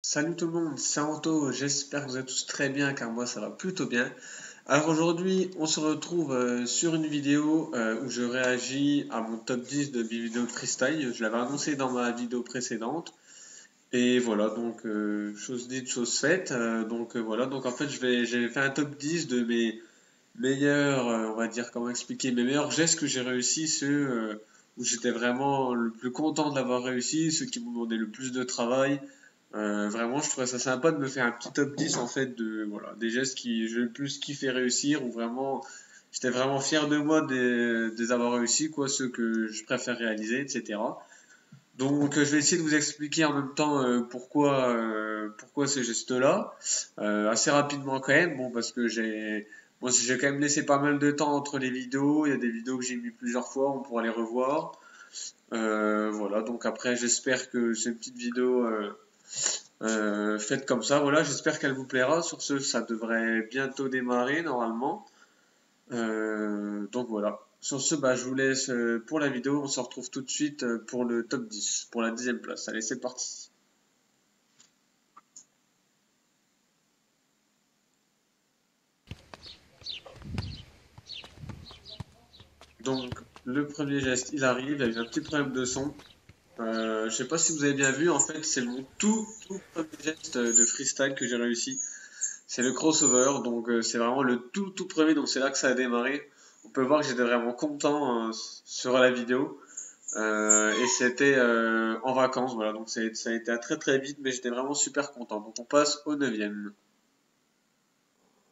Salut tout le monde, c'est Anto, j'espère que vous êtes tous très bien car moi ça va plutôt bien. Alors aujourd'hui on se retrouve sur une vidéo où je réagis à mon top 10 de mes vidéos de freestyle. Je l'avais annoncé dans ma vidéo précédente. Et voilà, donc chose dite, chose faite. Voilà, donc en fait j'ai fait un top 10 de mes meilleurs, on va dire comment expliquer, mes meilleurs gestes que j'ai réussi, ceux où j'étais vraiment le plus content de l'avoir réussi, ceux qui m'ont demandé le plus de travail. Vraiment, je trouvais ça sympa de me faire un petit top 10 en fait de voilà des gestes qui j'ai le plus kiffé réussir ou vraiment j'étais vraiment fier de moi de les avoir réussi quoi, ceux que je préfère réaliser, etc. Donc je vais essayer de vous expliquer en même temps pourquoi ces gestes-là assez rapidement quand même bon parce que j'ai quand même laissé pas mal de temps entre les vidéos, il y a des vidéos que j'ai mis plusieurs fois, on pourra les revoir. Voilà, donc après j'espère que c'est une petite vidéo faites comme ça, voilà, j'espère qu'elle vous plaira. Sur ce, ça devrait bientôt démarrer normalement. Donc voilà. Sur ce, bah, je vous laisse pour la vidéo. On se retrouve tout de suite pour le top 10, pour la 10e place. Allez, c'est parti. Donc, le premier geste, il arrive. Il y a eu un petit problème de son. Je sais pas si vous avez bien vu, en fait, c'est mon tout premier geste de freestyle que j'ai réussi. C'est le crossover, donc c'est vraiment le tout premier, donc c'est là que ça a démarré. On peut voir que j'étais vraiment content sur la vidéo. Et c'était en vacances, voilà, donc ça a été très vite, mais j'étais vraiment super content. Donc on passe au 9e.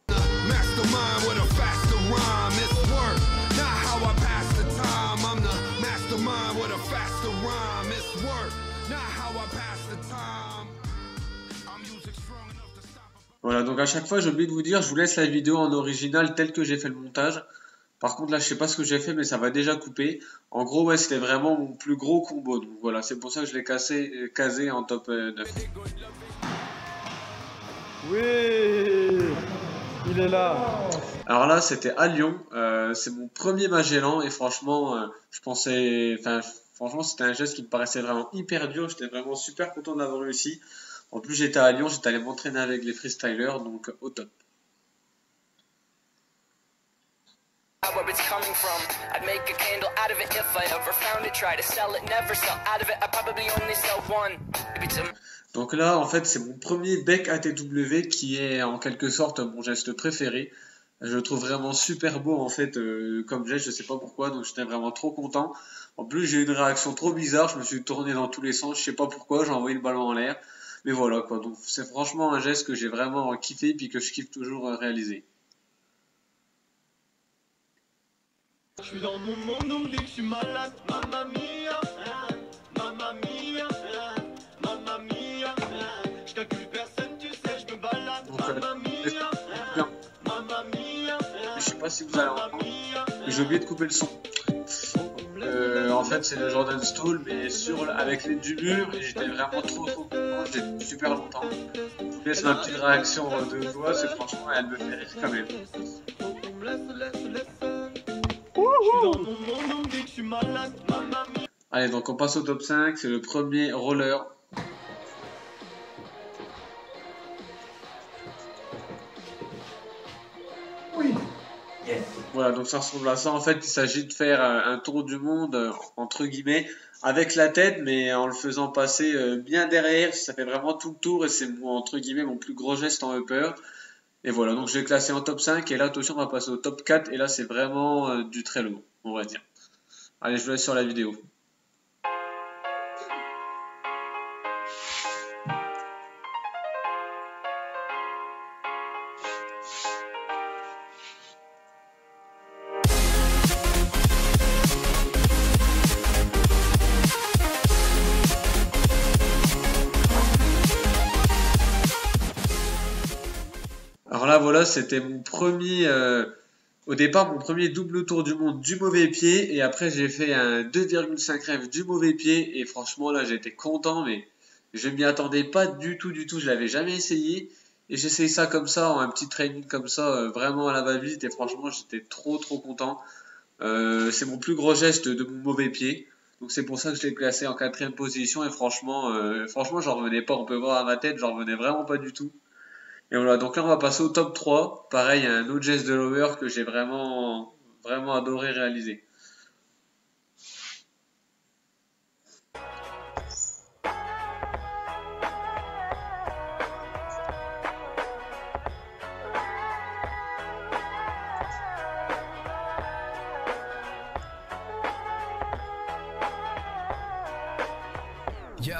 Mastermind with a faster rhyme, it's work, not how I pass the time. I'm the mastermind with a faster rhyme, it's work, not how I pass the time. I'm music strong enough to stop. Voilà, donc à chaque fois j'ai oublié de vous dire, je vous laisse la vidéo en original telle que j'ai fait le montage. Par contre là je sais pas ce que j'ai fait mais ça va déjà couper. En gros ouais c'était vraiment mon plus gros combo. Donc voilà, c'est pour ça que je l'ai casé en top 9. Oui, il est là. Alors là c'était à Lyon, c'est mon premier Magellan et franchement franchement c'était un geste qui me paraissait vraiment hyper dur. J'étais vraiment super content d'avoir réussi. En plus j'étais à Lyon, j'étais allé m'entraîner avec les freestylers donc au top. Where it's coming from, I'd make a candle out of it if I ever found it. Try to sell it, never sell out of it. I probably only sell one. Donc là, en fait, c'est mon premier bec ATW qui est en quelque sorte mon geste préféré. Je le trouve vraiment super beau en fait comme geste, je sais pas pourquoi, donc j'étais vraiment trop content. En plus, j'ai eu une réaction trop bizarre, je me suis tourné dans tous les sens, je sais pas pourquoi, j'ai envoyé le ballon en l'air. Mais voilà quoi, donc c'est franchement un geste que j'ai vraiment kiffé puis que je kiffe toujours réaliser. Je suis dans mon monde, on me dit que je suis malade. Mamma mia, mamma mia, mamma mia. Je calcule personne, tu sais, je me balade. Mamma mia, mamma mia. Je sais pas si vous allez entendre. J'ai oublié de couper le son. En fait, c'est le Jordan Stall, mais avec l'aide du mur, et j'étais vraiment trop content. J'étais super longtemps. Je vous laisse ma petite réaction de joie, c'est franchement, elle me fait rire quand même. Allez, donc on passe au top 5, c'est le premier roller. Oui. Yes. Voilà, donc ça ressemble à ça. En fait, il s'agit de faire un tour du monde, entre guillemets, avec la tête, mais en le faisant passer bien derrière. Ça fait vraiment tout le tour et c'est entre guillemets mon plus gros geste en upper. Et voilà, donc je l'ai classé en top 5 et là, attention, on va passer au top 4 et là, c'est vraiment du très lourd, on va dire. Allez, je vous laisse sur la vidéo. Alors là, voilà, c'était mon premier, au départ, mon premier double tour du monde du mauvais pied. Et après, j'ai fait un 2,5 rêve du mauvais pied. Et franchement, là, j'étais content, mais je m'y attendais pas du tout. Je l'avais jamais essayé. Et j'ai essayé ça comme ça, en un petit training comme ça, vraiment à la va-vite. Et franchement, j'étais trop content. C'est mon plus gros geste de mon mauvais pied. Donc c'est pour ça que je l'ai classé en 4e position et franchement j'en revenais pas, on peut voir à ma tête, j'en revenais vraiment pas du tout. Et voilà, donc là on va passer au top 3. Pareil, il y a un autre geste de lower que j'ai vraiment adoré réaliser. Yo,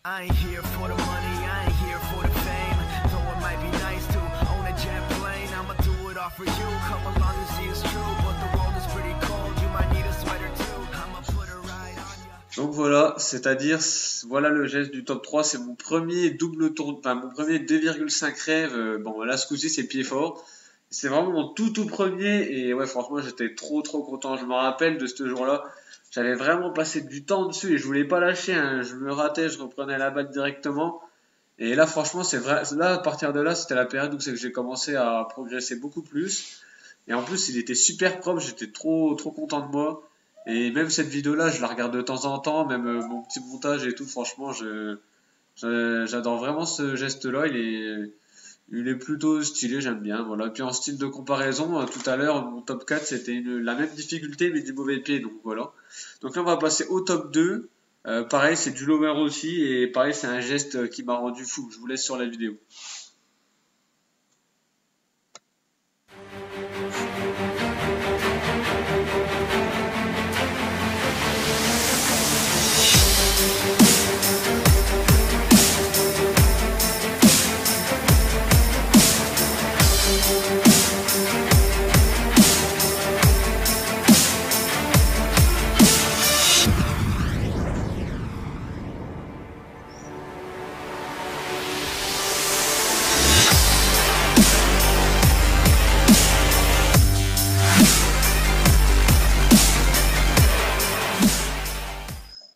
I ain't here for the money, I ain't here for the fame. Though it might be nice to own a jet plane, I'ma do it all for you. Come along and see it's true, but the world is pretty cold. You might need a sweater too. I'ma put a ride on ya. Donc voilà, c'est-à-dire, voilà le geste du top 3, c'est mon premier double tour, enfin mon premier 2,5 rêve. Bon là ce coup-ci c'est pied fort. C'est vraiment mon tout premier et ouais franchement j'étais trop content. Je me rappelle de ce jour-là. J'avais vraiment passé du temps dessus et je voulais pas lâcher, hein. Je me ratais, je reprenais la balle directement. Et là, franchement, c'est vrai. Là, à partir de là, c'était la période où c'est que j'ai commencé à progresser beaucoup plus. Et en plus, il était super propre. J'étais trop content de moi. Et même cette vidéo-là, je la regarde de temps en temps, même mon petit montage et tout. Franchement, j'adore vraiment ce geste-là. Il est plutôt stylé, j'aime bien. Voilà. Puis en style de comparaison, tout à l'heure, mon top 4, c'était la même difficulté, mais du mauvais pied. Donc voilà. Donc là, on va passer au top 2. Pareil, c'est du lower aussi. Et pareil, c'est un geste qui m'a rendu fou. Je vous laisse sur la vidéo.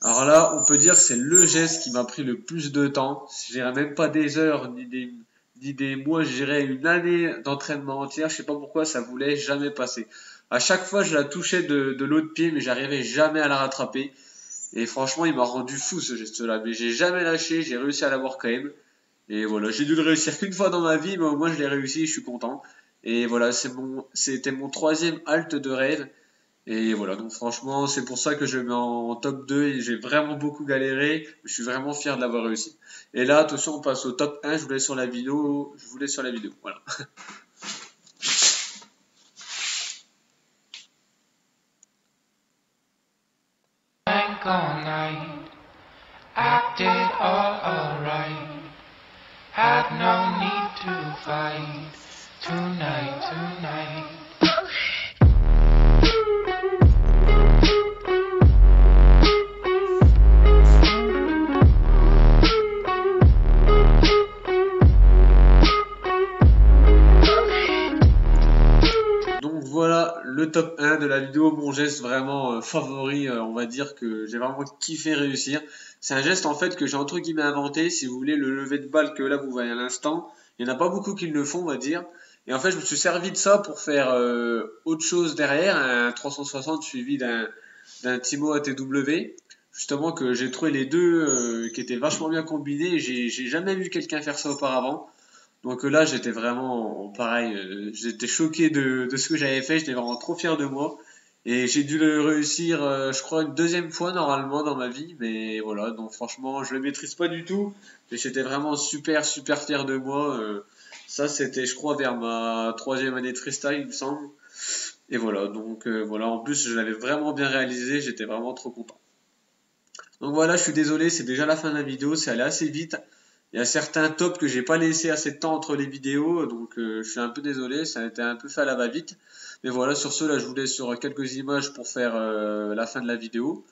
Alors là, on peut dire que c'est le geste qui m'a pris le plus de temps. Je dirais même pas des heures ni des mois, je dirais une année d'entraînement entière. Je sais pas pourquoi ça voulait jamais passer. À chaque fois, je la touchais de l'autre pied, mais j'arrivais jamais à la rattraper. Et franchement, il m'a rendu fou ce geste-là. Mais j'ai jamais lâché, j'ai réussi à l'avoir quand même. Et voilà, j'ai dû le réussir qu'une fois dans ma vie, mais au moins je l'ai réussi, je suis content. Et voilà, c'était mon 3e halte de rêve. Et voilà, donc franchement, c'est pour ça que je le mets en top 2 et j'ai vraiment beaucoup galéré. Je suis vraiment fier de l'avoir réussi. Et là, attention, on passe au top 1. Je vous laisse sur la vidéo. Voilà. Drank all night, acted all alright. Had no need to fight tonight. Donc voilà le top 1 de la vidéo, mon geste vraiment favori, on va dire que j'ai vraiment kiffé réussir. C'est un geste en fait que j'ai entre guillemets inventé, si vous voulez, le lever de balle que là vous voyez à l'instant. Il n'y en a pas beaucoup qui le font, on va dire. Et en fait, je me suis servi de ça pour faire autre chose derrière, un 360 suivi d'un Timo ATW. Justement que j'ai trouvé les deux qui étaient vachement bien combinés. J'ai jamais vu quelqu'un faire ça auparavant. Donc là, j'étais vraiment pareil, j'étais choqué de ce que j'avais fait, j'étais vraiment trop fier de moi. Et j'ai dû le réussir, je crois, une 2e fois normalement dans ma vie. Mais voilà, donc franchement, je le maîtrise pas du tout. Mais j'étais vraiment super fier de moi. Ça, c'était, je crois, vers ma 3e année de freestyle, il me semble. Et voilà, donc voilà, en plus, je l'avais vraiment bien réalisé, j'étais vraiment trop content. Donc voilà, je suis désolé, c'est déjà la fin de la vidéo, c'est allé assez vite. Il y a certains tops que j'ai pas laissé assez de temps entre les vidéos, donc je suis un peu désolé, ça a été un peu fait à la va-vite. Mais voilà, sur ce, là, je vous laisse sur quelques images pour faire la fin de la vidéo.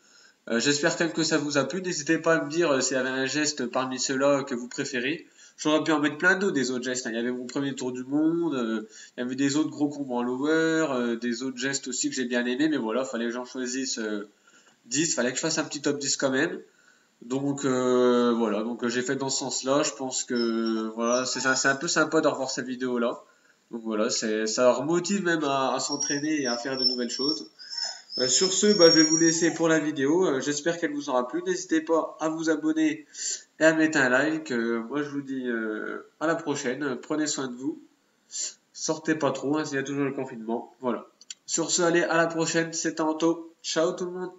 J'espère quand même que ça vous a plu. N'hésitez pas à me dire s'il y avait un geste parmi ceux-là que vous préférez. J'aurais pu en mettre plein d'autres des autres gestes, hein. Il y avait mon premier tour du monde, il y avait des autres gros combos en lower, des autres gestes aussi que j'ai bien aimés, mais voilà, fallait que j'en choisisse 10, fallait que je fasse un petit top 10 quand même. Donc voilà, donc j'ai fait dans ce sens-là. Je pense que voilà, c'est un peu sympa de revoir cette vidéo-là. Donc voilà, ça remotive même à s'entraîner et à faire de nouvelles choses. Sur ce, je vais vous laisser pour la vidéo. J'espère qu'elle vous aura plu. N'hésitez pas à vous abonner et à mettre un like. Moi, je vous dis à la prochaine. Prenez soin de vous. Sortez pas trop, hein, s'il y a toujours le confinement. Voilà. Sur ce, allez, à la prochaine. C'était Anto. Ciao tout le monde.